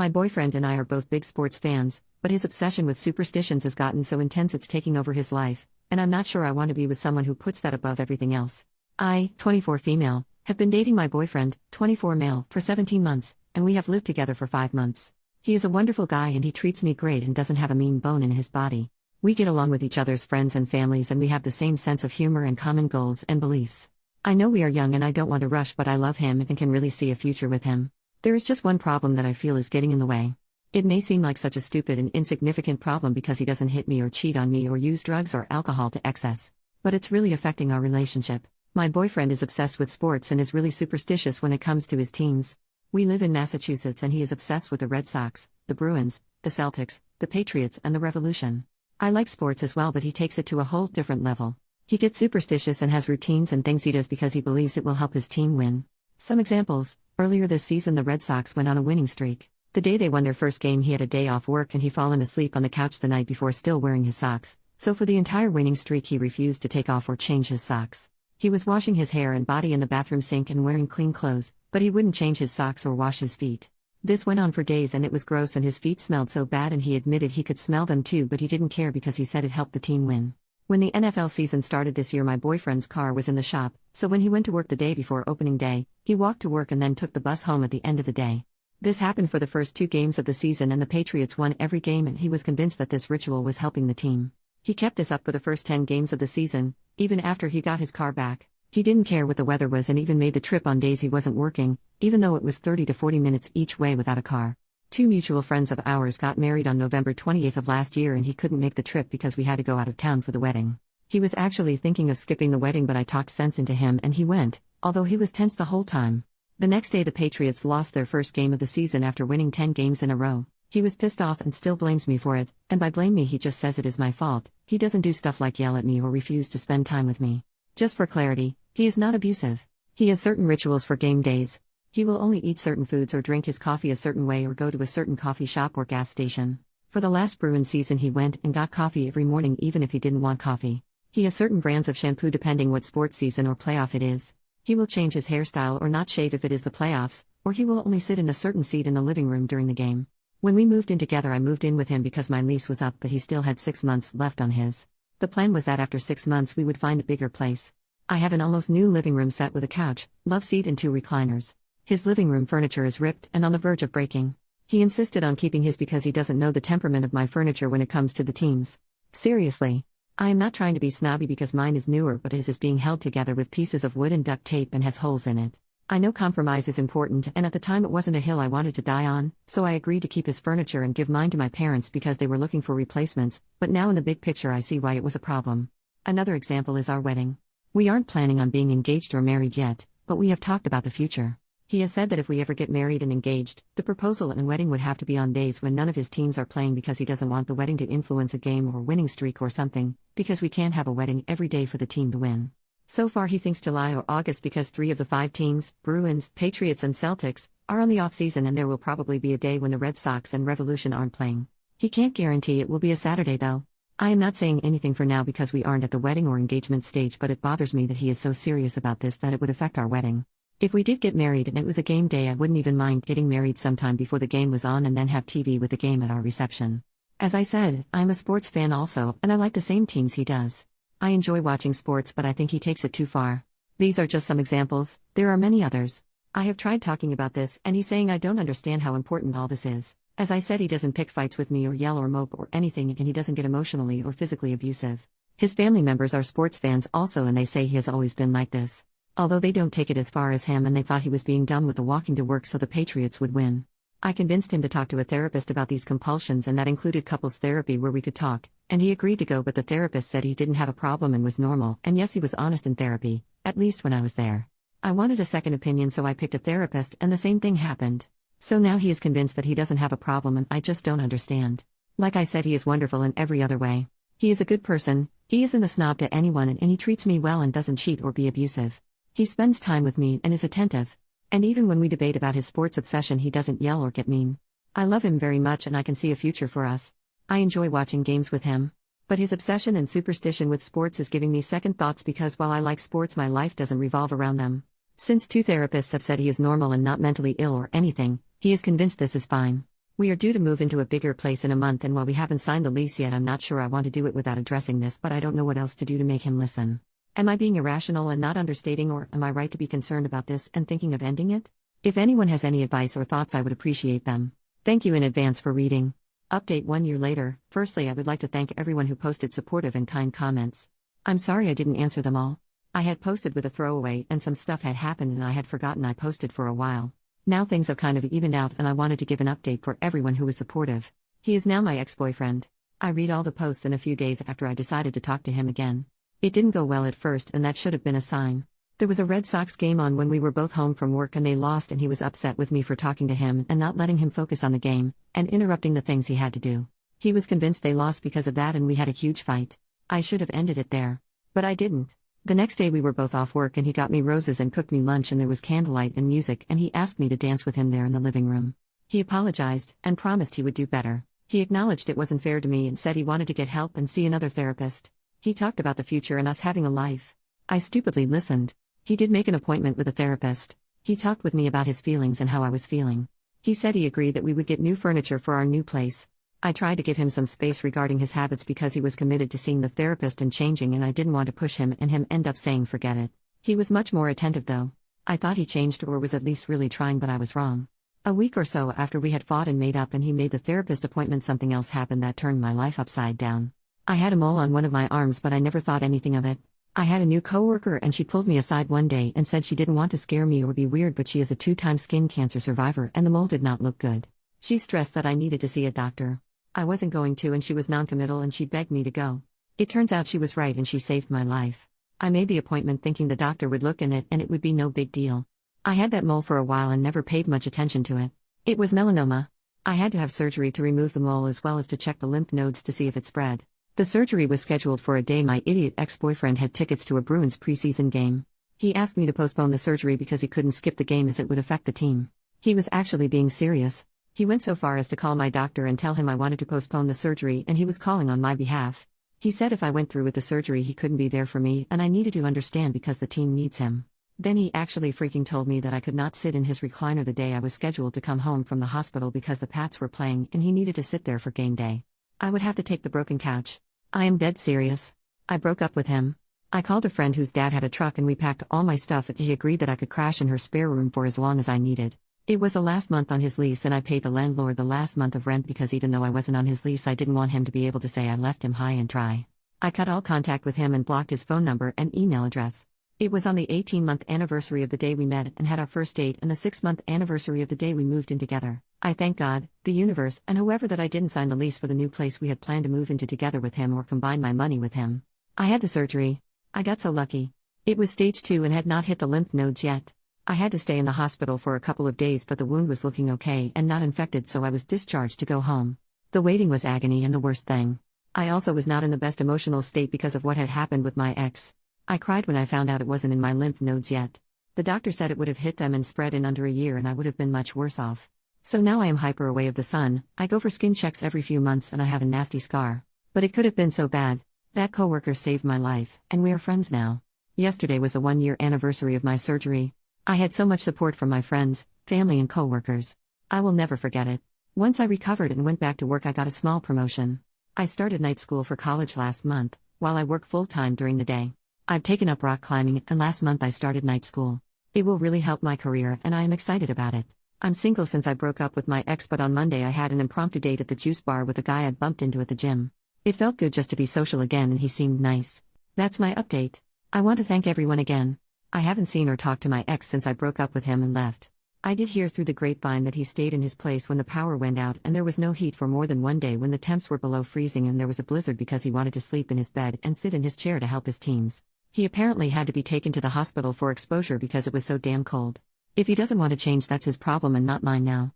My boyfriend and I are both big sports fans, but his obsession with superstitions has gotten so intense it's taking over his life, and I'm not sure I want to be with someone who puts that above everything else. I, 24 female, have been dating my boyfriend, 24 male, for 17 months, and we have lived together for 5 months. He is a wonderful guy and he treats me great and doesn't have a mean bone in his body. We get along with each other's friends and families and we have the same sense of humor and common goals and beliefs. I know we are young and I don't want to rush, but I love him and can really see a future with him. There is just one problem that I feel is getting in the way. It may seem like such a stupid and insignificant problem because he doesn't hit me or cheat on me or use drugs or alcohol to excess. But it's really affecting our relationship. My boyfriend is obsessed with sports and is really superstitious when it comes to his teams. We live in Massachusetts and he is obsessed with the Red Sox, the Bruins, the Celtics, the Patriots and the Revolution. I like sports as well, but he takes it to a whole different level. He gets superstitious and has routines and things he does because he believes it will help his team win. Some examples: earlier this season the Red Sox went on a winning streak. The day they won their first game he had a day off work and he fallen asleep on the couch the night before still wearing his socks, so for the entire winning streak he refused to take off or change his socks. He was washing his hair and body in the bathroom sink and wearing clean clothes, but he wouldn't change his socks or wash his feet. This went on for days and it was gross and his feet smelled so bad and he admitted he could smell them too, but he didn't care because he said it helped the team win. When the NFL season started this year my boyfriend's car was in the shop, so when he went to work the day before opening day, he walked to work and then took the bus home at the end of the day. This happened for the first 2 games of the season and the Patriots won every game and he was convinced that this ritual was helping the team. He kept this up for the first 10 games of the season, even after he got his car back. He didn't care what the weather was and even made the trip on days he wasn't working, even though it was 30 to 40 minutes each way without a car. 2 mutual friends of ours got married on November 28th of last year and he couldn't make the trip because we had to go out of town for the wedding. He was actually thinking of skipping the wedding, but I talked sense into him and he went, although he was tense the whole time. The next day the Patriots lost their first game of the season after winning 10 games in a row. He was pissed off and still blames me for it, and by blame me he just says it is my fault. He doesn't do stuff like yell at me or refuse to spend time with me. Just for clarity, he is not abusive. He has certain rituals for game days. He will only eat certain foods or drink his coffee a certain way or go to a certain coffee shop or gas station. For the last Bruins season he went and got coffee every morning even if he didn't want coffee. He has certain brands of shampoo depending what sports season or playoff it is. He will change his hairstyle or not shave if it is the playoffs, or he will only sit in a certain seat in the living room during the game. When we moved in together I moved in with him because my lease was up but he still had 6 months left on his. The plan was that after 6 months we would find a bigger place. I have an almost new living room set with a couch, love seat and 2 recliners. His living room furniture is ripped and on the verge of breaking. He insisted on keeping his because he doesn't know the temperament of my furniture when it comes to the teams. Seriously. I am not trying to be snobby because mine is newer, but his is being held together with pieces of wood and duct tape and has holes in it. I know compromise is important and at the time it wasn't a hill I wanted to die on, so I agreed to keep his furniture and give mine to my parents because they were looking for replacements, but now in the big picture I see why it was a problem. Another example is our wedding. We aren't planning on being engaged or married yet, but we have talked about the future. He has said that if we ever get married and engaged, the proposal and wedding would have to be on days when none of his teams are playing because he doesn't want the wedding to influence a game or winning streak or something, because we can't have a wedding every day for the team to win. So far he thinks July or August because 3 of the 5 teams, Bruins, Patriots and Celtics, are on the off-season and there will probably be a day when the Red Sox and Revolution aren't playing. He can't guarantee it will be a Saturday though. I am not saying anything for now because we aren't at the wedding or engagement stage, but it bothers me that he is so serious about this that it would affect our wedding. If we did get married and it was a game day I wouldn't even mind getting married sometime before the game was on and then have TV with the game at our reception. As I said, I'm a sports fan also, and I like the same teams he does. I enjoy watching sports but I think he takes it too far. These are just some examples, there are many others. I have tried talking about this and he's saying I don't understand how important all this is. As I said, he doesn't pick fights with me or yell or mope or anything and he doesn't get emotionally or physically abusive. His family members are sports fans also and they say he has always been like this. Although they don't take it as far as him and they thought he was being dumb with the walking to work so the Patriots would win. I convinced him to talk to a therapist about these compulsions and that included couples therapy where we could talk, and he agreed to go, but the therapist said he didn't have a problem and was normal, and yes, he was honest in therapy, at least when I was there. I wanted a second opinion so I picked a therapist and the same thing happened. So now he is convinced that he doesn't have a problem and I just don't understand. Like I said, he is wonderful in every other way. He is a good person, he isn't a snob to anyone and he treats me well and doesn't cheat or be abusive. He spends time with me and is attentive. And even when we debate about his sports obsession he doesn't yell or get mean. I love him very much and I can see a future for us. I enjoy watching games with him. But his obsession and superstition with sports is giving me second thoughts because while I like sports my life doesn't revolve around them. Since 2 therapists have said he is normal and not mentally ill or anything, he is convinced this is fine. We are due to move into a bigger place in a month, and while we haven't signed the lease yet, I'm not sure I want to do it without addressing this, but I don't know what else to do to make him listen. Am I being irrational and not understating, or am I right to be concerned about this and thinking of ending it? If anyone has any advice or thoughts, I would appreciate them. Thank you in advance for reading. Update 1 year later. Firstly, I would like to thank everyone who posted supportive and kind comments. I'm sorry I didn't answer them all. I had posted with a throwaway and some stuff had happened and I had forgotten I posted for a while. Now things have kind of evened out and I wanted to give an update for everyone who was supportive. He is now my ex-boyfriend. I read all the posts in a few days after I decided to talk to him again. It didn't go well at first, and that should have been a sign. There was a Red Sox game on when we were both home from work and they lost, and he was upset with me for talking to him and not letting him focus on the game, and interrupting the things he had to do. He was convinced they lost because of that and we had a huge fight. I should have ended it there. But I didn't. The next day we were both off work and he got me roses and cooked me lunch and there was candlelight and music and he asked me to dance with him there in the living room. He apologized and promised he would do better. He acknowledged it wasn't fair to me and said he wanted to get help and see another therapist. He talked about the future and us having a life. I stupidly listened. He did make an appointment with a therapist. He talked with me about his feelings and how I was feeling. He said he agreed that we would get new furniture for our new place. I tried to give him some space regarding his habits because he was committed to seeing the therapist and changing, and I didn't want to push him and him end up saying forget it. He was much more attentive though. I thought he changed or was at least really trying, but I was wrong. A week or so after we had fought and made up and he made the therapist appointment, something else happened that turned my life upside down. I had a mole on one of my arms, but I never thought anything of it. I had a new coworker and she pulled me aside one day and said she didn't want to scare me or be weird, but she is a 2-time skin cancer survivor and the mole did not look good. She stressed that I needed to see a doctor. I wasn't going to and she was noncommittal and she begged me to go. It turns out she was right and she saved my life. I made the appointment thinking the doctor would look in it and it would be no big deal. I had that mole for a while and never paid much attention to it. It was melanoma. I had to have surgery to remove the mole as well as to check the lymph nodes to see if it spread. The surgery was scheduled for a day my idiot ex-boyfriend had tickets to a Bruins preseason game. He asked me to postpone the surgery because he couldn't skip the game as it would affect the team. He was actually being serious. He went so far as to call my doctor and tell him I wanted to postpone the surgery and he was calling on my behalf. He said if I went through with the surgery he couldn't be there for me and I needed to understand because the team needs him. Then he actually freaking told me that I could not sit in his recliner the day I was scheduled to come home from the hospital because the Pats were playing and he needed to sit there for game day. I would have to take the broken couch. I am dead serious. I broke up with him. I called a friend whose dad had a truck and we packed all my stuff and he agreed that I could crash in her spare room for as long as I needed. It was the last month on his lease and I paid the landlord the last month of rent because even though I wasn't on his lease I didn't want him to be able to say I left him high and dry. I cut all contact with him and blocked his phone number and email address. It was on the 18-month anniversary of the day we met and had our first date and the 6-month anniversary of the day we moved in together. I thank God, the universe, and whoever that I didn't sign the lease for the new place we had planned to move into together with him or combine my money with him. I had the surgery. I got so lucky. It was stage 2 and had not hit the lymph nodes yet. I had to stay in the hospital for a couple of days, but the wound was looking okay and not infected, so I was discharged to go home. The waiting was agony, and the worst thing, I also was not in the best emotional state because of what had happened with my ex. I cried when I found out it wasn't in my lymph nodes yet. The doctor said it would have hit them and spread in under a year and I would have been much worse off. So now I am hyper away of the sun. I go for skin checks every few months and I have a nasty scar. But it could have been so bad. That coworker saved my life, and we are friends now. Yesterday was the 1-year anniversary of my surgery. I had so much support from my friends, family and coworkers. I will never forget it. Once I recovered and went back to work, I got a small promotion. I started night school for college last month, while I work full-time during the day. I've taken up rock climbing and last month I started night school. It will really help my career and I am excited about it. I'm single since I broke up with my ex, but on Monday I had an impromptu date at the juice bar with a guy I'd bumped into at the gym. It felt good just to be social again and he seemed nice. That's my update. I want to thank everyone again. I haven't seen or talked to my ex since I broke up with him and left. I did hear through the grapevine that he stayed in his place when the power went out and there was no heat for more than one day when the temps were below freezing and there was a blizzard because he wanted to sleep in his bed and sit in his chair to help his teams. He apparently had to be taken to the hospital for exposure because it was so damn cold. If he doesn't want to change, that's his problem and not mine now.